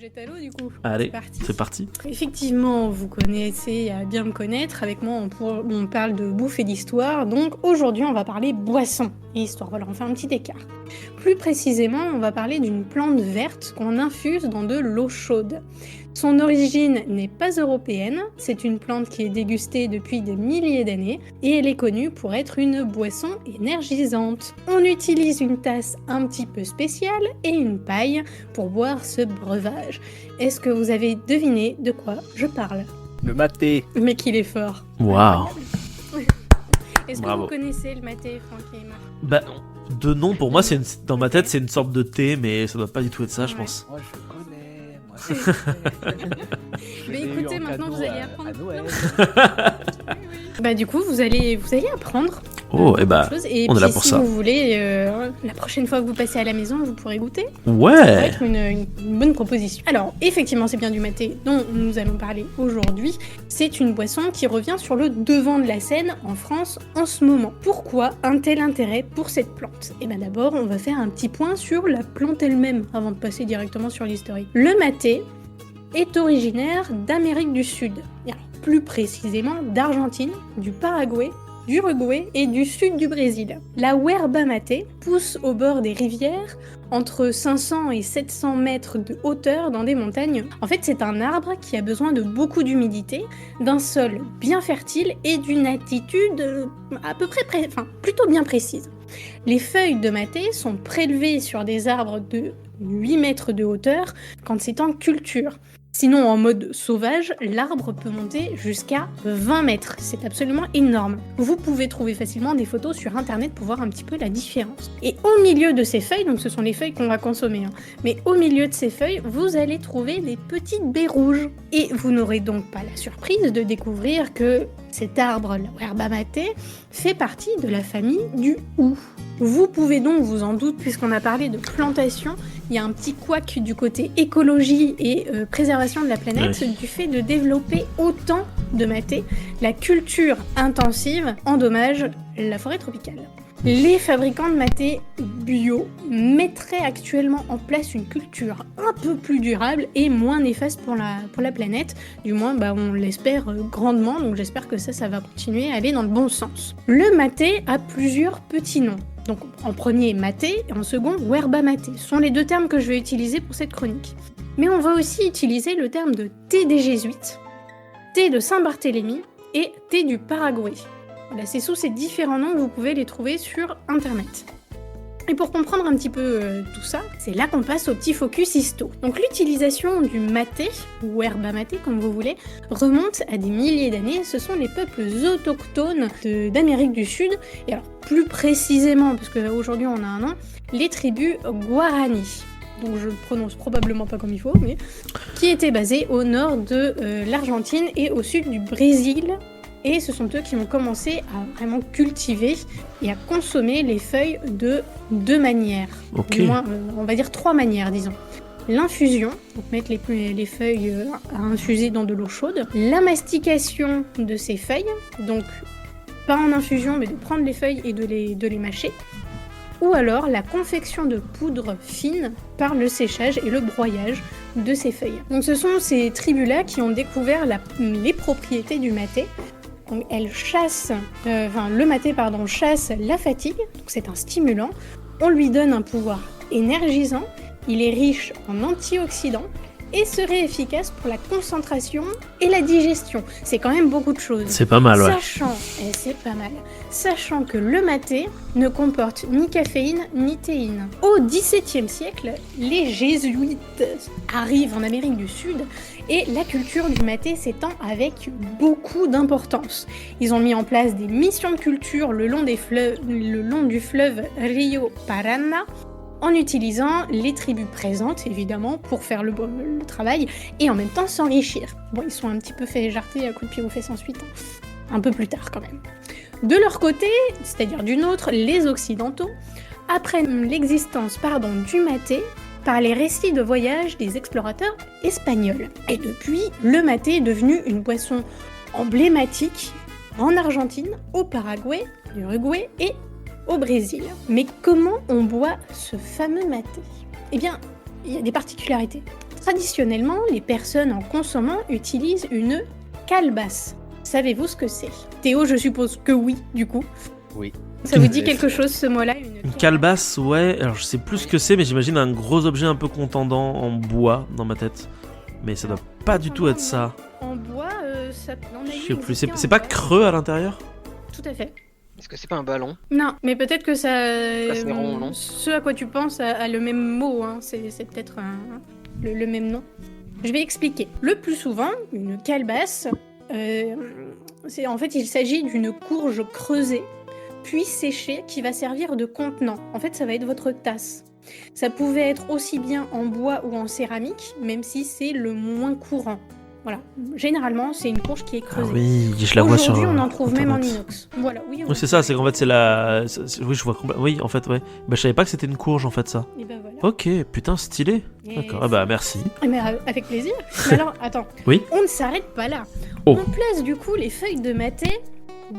jette à l'eau du coup. Allez, parti. c'est parti. Effectivement, vous connaissez à bien me connaître. Avec moi, on parle de bouffe et d'histoire. Donc aujourd'hui, on va parler boisson et histoire. Voilà, on fait un petit écart. Plus précisément, on va parler d'une plante verte qu'on infuse dans de l'eau chaude. Son origine n'est pas européenne, c'est une plante qui est dégustée depuis des milliers d'années et elle est connue pour être une boisson énergisante. On utilise une tasse un petit peu spéciale et une paille pour boire ce breuvage. Est-ce que vous avez deviné de quoi je parle ? Le maté. Mais qu'il est fort. Waouh. Est-ce que Bravo. vous connaissez le maté, Franck et Emma ? Bah, de nom, pour moi, dans ma tête, c'est une sorte de thé, mais ça doit pas du tout être ça, je Ouais. pense. Moi, je connais. Mais écoutez, maintenant, vous allez apprendre. À Noël. Bah du coup, vous allez apprendre. Oh, beaucoup et bah, de choses. Et on est puis, là pour si ça. vous voulez, la prochaine fois que vous passez à la maison, vous pourrez goûter. Ça va Ouais. être une bonne proposition. Alors, effectivement, c'est bien du maté dont nous allons parler aujourd'hui. C'est une boisson qui revient sur le devant de la scène en France en ce moment. Pourquoi un tel intérêt pour cette plante ? Et bien d'abord, on va faire un petit point sur la plante elle-même avant de passer directement sur l'historique. Le maté est originaire d'Amérique du Sud. Et alors, plus précisément d'Argentine, du Paraguay, du Uruguay et du sud du Brésil. La yerba mate pousse au bord des rivières, entre 500 et 700 mètres de hauteur dans des montagnes. En fait, c'est un arbre qui a besoin de beaucoup d'humidité, d'un sol bien fertile et d'une altitude à peu près plutôt bien précise. Les feuilles de maté sont prélevées sur des arbres de 8 mètres de hauteur quand c'est en culture. Sinon, en mode sauvage, l'arbre peut monter jusqu'à 20 mètres. C'est absolument énorme. Vous pouvez trouver facilement des photos sur internet pour voir un petit peu la différence. Et au milieu de ces feuilles, donc ce sont les feuilles qu'on va consommer, mais au milieu de ces feuilles, vous allez trouver des petites baies rouges. Et vous n'aurez donc pas la surprise de découvrir que cet arbre, la yerba mate, fait partie de la famille du hou. Vous pouvez donc vous en doute, puisqu'on a parlé de plantation, il y a un petit couac du côté écologie et préservation de la planète du fait de développer autant de maté. La culture intensive endommage la forêt tropicale. Les fabricants de maté bio mettraient actuellement en place une culture un peu plus durable et moins néfaste pour la planète. Du moins, on l'espère grandement, donc j'espère que ça va continuer à aller dans le bon sens. Le maté a plusieurs petits noms. Donc en premier maté et en second yerba mate. Ce sont les deux termes que je vais utiliser pour cette chronique. Mais on va aussi utiliser le terme de thé des jésuites, thé de Saint-Barthélemy et thé du Paraguay. Voilà, c'est sous ces différents noms que vous pouvez les trouver sur internet. Et pour comprendre un petit peu tout ça, c'est là qu'on passe au petit focus histo. Donc l'utilisation du maté, ou yerba mate comme vous voulez, remonte à des milliers d'années. Ce sont les peuples autochtones d'Amérique du Sud, et alors plus précisément, parce qu'aujourd'hui on a un nom, les tribus Guarani, dont je prononce probablement pas comme il faut, mais qui étaient basées au nord de l'Argentine et au sud du Brésil. Et ce sont eux qui ont commencé à vraiment cultiver et à consommer les feuilles de deux manières. Ok. Du moins, on va dire 3 manières, disons. L'infusion, donc mettre les feuilles à infuser dans de l'eau chaude. La mastication de ces feuilles, donc pas en infusion, mais de prendre les feuilles et de les mâcher. Ou alors la confection de poudre fine par le séchage et le broyage de ces feuilles. Donc ce sont ces tribus-là qui ont découvert les propriétés du maté. Donc le maté chasse la fatigue, donc c'est un stimulant. On lui donne un pouvoir énergisant, il est riche en antioxydants et serait efficace pour la concentration et la digestion. C'est quand même beaucoup de choses. C'est pas mal, ouais. Sachant que le maté ne comporte ni caféine ni théine. Au XVIIe siècle, les jésuites arrivent en Amérique du Sud et la culture du maté s'étend avec beaucoup d'importance. Ils ont mis en place des missions de culture le long du fleuve Rio Paraná, en utilisant les tribus présentes, évidemment, pour faire le travail, et en même temps s'enrichir. Bon, ils sont un petit peu fait jarter à coups de pied aux fesses ensuite, un peu plus tard quand même. De leur côté, c'est-à-dire du nôtre, les Occidentaux, apprennent l'existence du maté par les récits de voyage des explorateurs espagnols. Et depuis, le maté est devenu une boisson emblématique en Argentine, au Paraguay, en Uruguay et au Brésil. Mais comment on boit ce fameux maté ? Eh bien, il y a des particularités Traditionnellement, les personnes en consommant utilisent une calebasse. Savez-vous ce que c'est? Théo, je suppose que oui, du coup. Oui. Ça vous dit quelque chose, ce mot-là? Une calebasse, ouais. Alors je sais plus ce que c'est, mais j'imagine un gros objet un peu contendant en bois dans ma tête. Mais ça doit pas du tout être ça. En bois, ça... Je sais plus. C'est pas creux à l'intérieur? Tout à fait. Est-ce que c'est pas un ballon? Non, mais peut-être que ça... c'est rond, non? Ce à quoi tu penses a le même mot, hein. C'est peut-être le même nom. Je vais expliquer. Le plus souvent, une calebasse, en fait, il s'agit d'une courge creusée, puis séchée, qui va servir de contenant. En fait, ça va être votre tasse. Ça pouvait être aussi bien en bois ou en céramique, même si c'est le moins courant. Voilà. Généralement, c'est une courge qui est creusée. Ah oui, je la vois sur Aujourd'hui, on en trouve même en Internet. inox. Voilà, oui. Oui, c'est ça, c'est qu'en fait, c'est la. Oui, je vois complètement. Oui, en fait, ouais. Bah, je savais pas que c'était une courge, en fait, ça. Et ben voilà. Ok, putain, stylé. Yes. D'accord, ah bah, merci. Mais avec plaisir. Mais alors, attends. Oui. On ne s'arrête pas là. Oh. On place du coup les feuilles de maté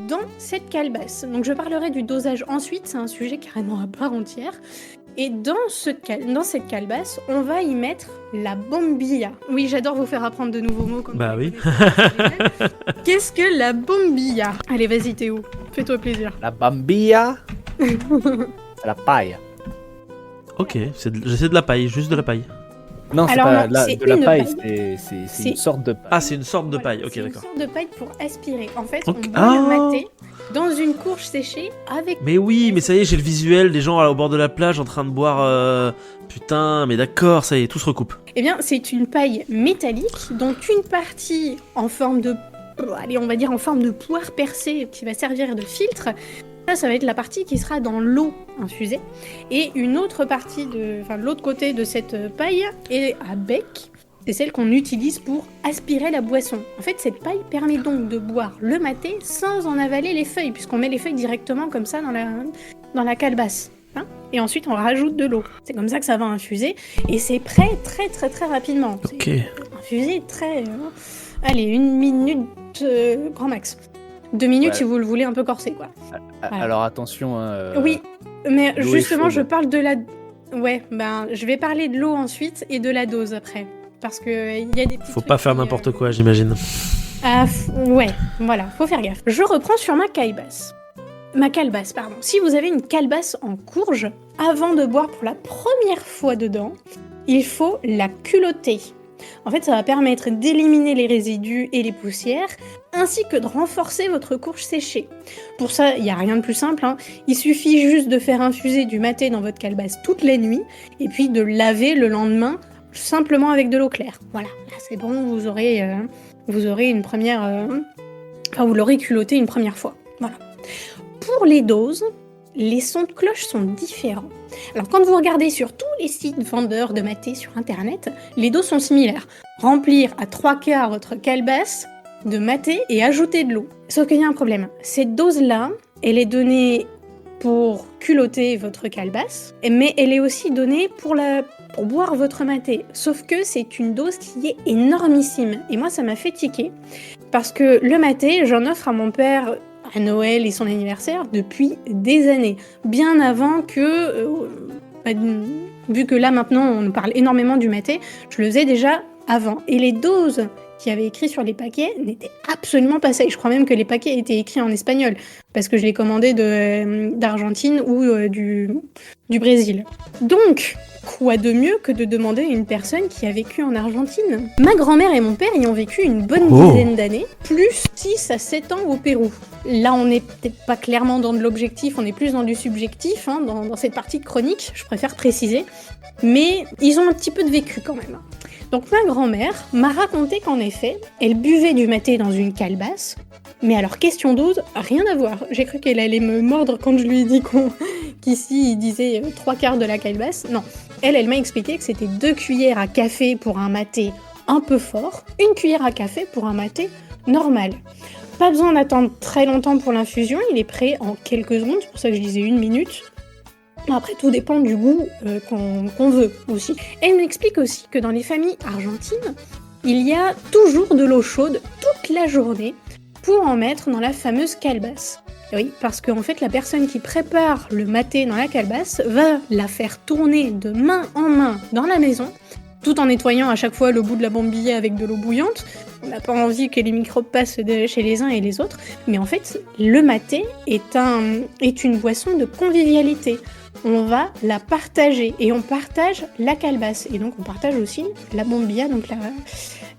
dans cette calebasse. Donc je parlerai du dosage ensuite, c'est un sujet carrément à part entière. Et dans cette calebasse, on va y mettre la bombilla. Oui, j'adore vous faire apprendre de nouveaux mots. Bah oui. Qu'est-ce que la bombilla? Allez, vas-y Théo, fais-toi plaisir. La bambilla. La paille. Ok, c'est de la paille, juste de la paille. Non, c'est Alors pas non, c'est de la une paille, paille. c'est une sorte de paille. Ah, c'est une sorte de Voilà, paille, ok, c'est d'accord. une sorte de paille pour aspirer. En fait, Ok. on boit Ah. le maté dans une courge séchée avec... Mais oui, mais ça y est, j'ai le visuel des gens au bord de la plage en train de boire. Putain, mais d'accord, ça y est, tout se recoupe. Eh bien, c'est une paille métallique dont une partie en forme de... Allez, on va dire en forme de poire percée qui va servir de filtre. Ça va être la partie qui sera dans l'eau infusée. Et une autre partie de l'autre côté de cette paille est à bec. C'est celle qu'on utilise pour aspirer la boisson. En fait, cette paille permet donc de boire le maté sans en avaler les feuilles, puisqu'on met les feuilles directement comme ça dans la calebasse. Hein, et ensuite, on rajoute de l'eau. C'est comme ça que ça va infuser. Et c'est prêt très très très rapidement. Ok. C'est infusé très... allez, 1 minute grand max. 2 minutes Ouais. si vous le voulez un peu corsé, quoi. Voilà. Alors attention. Oui, mais l'eau est justement, chaude. je parle de la... Ouais, je vais parler de l'eau ensuite et de la dose après. Parce que il y a des petits Faut trucs pas faire qui, n'importe quoi, j'imagine. ouais, voilà, faut faire gaffe. Je reprends sur ma calebasse. Pardon. Si vous avez une calebasse en courge, avant de boire pour la première fois dedans, il faut la culotter. En fait, ça va permettre d'éliminer les résidus et les poussières, ainsi que de renforcer votre courge séchée. Pour ça, il n'y a rien de plus simple, hein. Il suffit juste de faire infuser du maté dans votre calebasse toute la nuit, et puis de laver le lendemain, simplement avec de l'eau claire. Voilà, là c'est bon, vous aurez une première... vous l'aurez culotté une première fois. Voilà. Pour les doses, les sons de cloche sont différents. Alors quand vous regardez sur tous les sites vendeurs de maté sur internet, les doses sont similaires. Remplir à 3/4 votre calebasse de maté et ajouter de l'eau. Sauf qu'il y a un problème. Cette dose-là, elle est donnée pour culotter votre calebasse, mais elle est aussi donnée pour boire votre maté. Sauf que c'est une dose qui est énormissime. Et moi, ça m'a fait tiquer. Parce que le maté, j'en offre à mon père à Noël et son anniversaire depuis des années. Bien avant que... vu que là, maintenant, on nous parle énormément du maté, je le faisais déjà avant. Et les doses qui avaient écrit sur les paquets n'étaient absolument pas ça. Et je crois même que les paquets étaient écrits en espagnol, parce que je les commandais d'Argentine ou du Brésil. Donc, quoi de mieux que de demander à une personne qui a vécu en Argentine? Ma grand-mère et mon père y ont vécu une bonne dizaine d'années, plus 6 à 7 ans au Pérou. Là, on n'est peut-être pas clairement dans de l'objectif, on est plus dans du subjectif, hein, dans cette partie de chronique, je préfère préciser. Mais ils ont un petit peu de vécu quand même. Donc ma grand-mère m'a raconté qu'en effet, elle buvait du maté dans une calebasse. Mais alors, question dose, rien à voir. J'ai cru qu'elle allait me mordre quand je lui ai dit qu'ici, il disait 3/4 de la calebasse. Non, elle m'a expliqué que c'était 2 cuillères à café pour un maté un peu fort, 1 cuillère à café pour un maté normal. Pas besoin d'attendre très longtemps pour l'infusion, il est prêt en quelques secondes, c'est pour ça que je disais 1 minute. Après, tout dépend du goût qu'on veut aussi. Elle m'explique aussi que dans les familles argentines, il y a toujours de l'eau chaude toute la journée pour en mettre dans la fameuse calebasse. Oui, parce qu'en fait, la personne qui prépare le maté dans la calebasse va la faire tourner de main en main dans la maison tout en nettoyant à chaque fois le bout de la bombilla avec de l'eau bouillante. On n'a pas envie que les microbes passent chez les uns et les autres. Mais en fait, le maté est une boisson de convivialité. On va la partager et on partage la calebasse. Et donc on partage aussi la bombilla, donc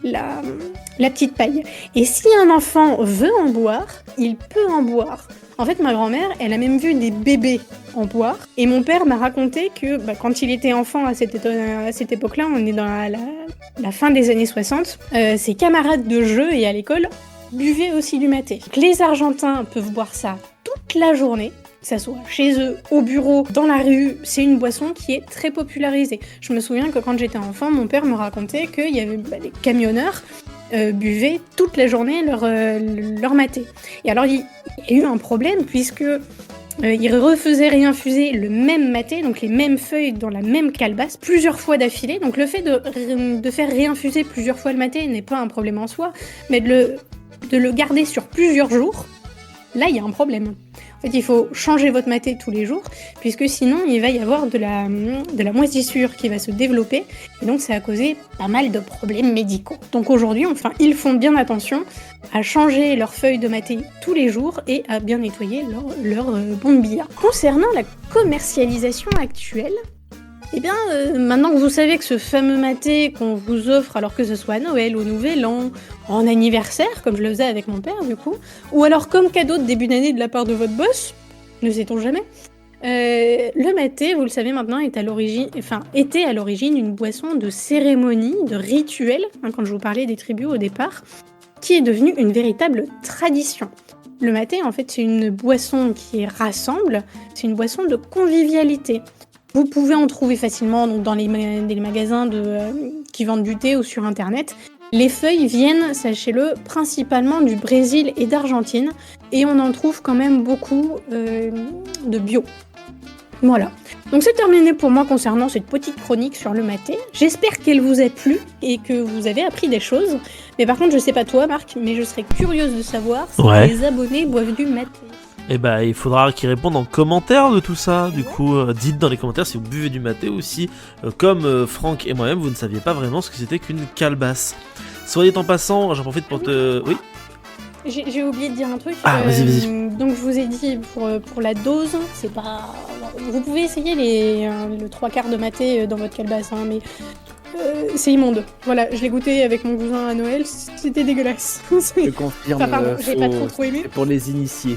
la petite paille. Et si un enfant veut en boire, il peut en boire. En fait, ma grand-mère, elle a même vu des bébés en boire. Et mon père m'a raconté que quand il était enfant à cette époque-là, on est dans la fin des années 60, ses camarades de jeu et à l'école buvaient aussi du maté. Donc, les Argentins peuvent boire ça toute la journée. Que ça soit chez eux, au bureau, dans la rue, c'est une boisson qui est très popularisée. Je me souviens que quand j'étais enfant, mon père me racontait qu'il y avait les camionneurs buvaient toute la journée leur maté. Et alors, il y a eu un problème puisque ils refaisaient réinfuser le même maté, donc les mêmes feuilles dans la même calebasse, plusieurs fois d'affilée. Donc le fait de faire réinfuser plusieurs fois le maté n'est pas un problème en soi, mais de le garder sur plusieurs jours, là, il y a un problème. En fait, il faut changer votre maté tous les jours, puisque sinon, il va y avoir de la moisissure qui va se développer, et donc ça va causer pas mal de problèmes médicaux. Donc aujourd'hui, ils font bien attention à changer leurs feuilles de maté tous les jours et à bien nettoyer leur bombilla. Concernant la commercialisation actuelle, maintenant que vous savez que ce fameux maté qu'on vous offre, alors que ce soit à Noël, au Nouvel An, en anniversaire, comme je le faisais avec mon père du coup, ou alors comme cadeau de début d'année de la part de votre boss, ne sait-on jamais, le maté, vous le savez maintenant, était à l'origine une boisson de cérémonie, de rituel, quand je vous parlais des tribus au départ, qui est devenue une véritable tradition. Le maté, en fait, c'est une boisson qui rassemble, c'est une boisson de convivialité. Vous pouvez en trouver facilement donc, dans les magasins qui vendent du thé ou sur internet. Les feuilles viennent, sachez-le, principalement du Brésil et d'Argentine, et on en trouve quand même beaucoup de bio. Voilà. Donc c'est terminé pour moi concernant cette petite chronique sur le maté. J'espère qu'elle vous a plu et que vous avez appris des choses. Mais par contre, je sais pas toi, Marc, mais je serais curieuse de savoir si les abonnés boivent du maté. Il faudra qu'ils répondent en commentaire de tout ça. Du coup, dites dans les commentaires si vous buvez du maté ou si, comme Franck et moi-même, vous ne saviez pas vraiment ce que c'était qu'une calebasse. Soit dit en passant, j'en profite pour te... Oui. J'ai oublié de dire un truc. Vas-y. Donc je vous ai dit pour la dose, c'est pas. Vous pouvez essayer le 3/4 de maté dans votre calebasse, mais c'est immonde. Voilà, je l'ai goûté avec mon cousin à Noël, c'était dégueulasse. Je confirme. J'ai pas trop aimé. Pour les initiés.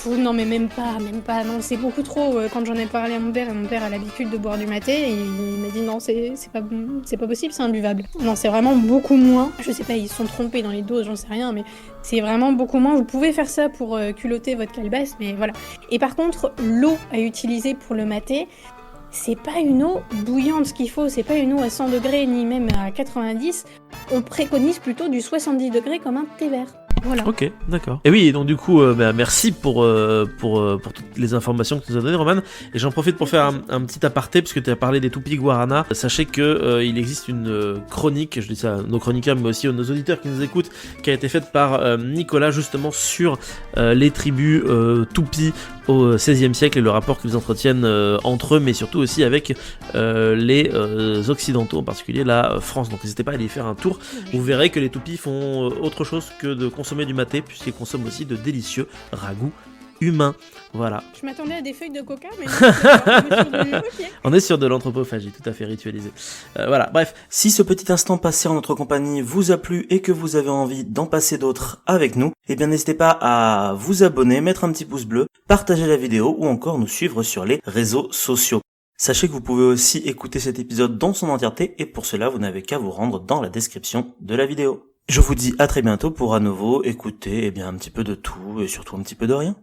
Non mais même pas, non, c'est beaucoup trop. Quand j'en ai parlé à mon père, et mon père a l'habitude de boire du maté, et il m'a dit non, c'est pas possible, c'est imbuvable. Non, c'est vraiment beaucoup moins. Je sais pas, ils se sont trompés dans les doses, j'en sais rien, mais c'est vraiment beaucoup moins. Vous pouvez faire ça pour culotter votre calebasse, mais voilà. Et par contre, l'eau à utiliser pour le maté, c'est pas une eau bouillante ce qu'il faut, c'est pas une eau à 100 degrés ni même à 90. On préconise plutôt du 70 degrés comme un thé vert. Voilà. Ok, d'accord. Et oui, donc du coup, merci pour toutes les informations que tu nous as données, Roman. Et j'en profite pour faire un petit aparté, puisque tu as parlé des Tupi Guarana. Sachez que il existe une chronique, je dis ça à nos chroniqueurs, mais aussi à nos auditeurs qui nous écoutent, qui a été faite par Nicolas, justement sur les tribus Tupi au XVIe siècle et le rapport qu'ils entretiennent entre eux, mais surtout aussi avec les Occidentaux, en particulier la France. Donc n'hésitez pas à aller y faire un tour. Vous verrez que les Tupis font autre chose que de consommer du maté, puisqu'ils consomment aussi de délicieux ragoûts humains. Voilà. Je m'attendais à des feuilles de coca, mais on est sur de l'anthropophagie, tout à fait ritualisé. Voilà, bref. Si ce petit instant passé en notre compagnie vous a plu et que vous avez envie d'en passer d'autres avec nous, n'hésitez pas à vous abonner, mettre un petit pouce bleu, partager la vidéo ou encore nous suivre sur les réseaux sociaux. Sachez que vous pouvez aussi écouter cet épisode dans son entièreté et pour cela vous n'avez qu'à vous rendre dans la description de la vidéo. Je vous dis à très bientôt pour à nouveau écouter un petit peu de tout et surtout un petit peu de rien.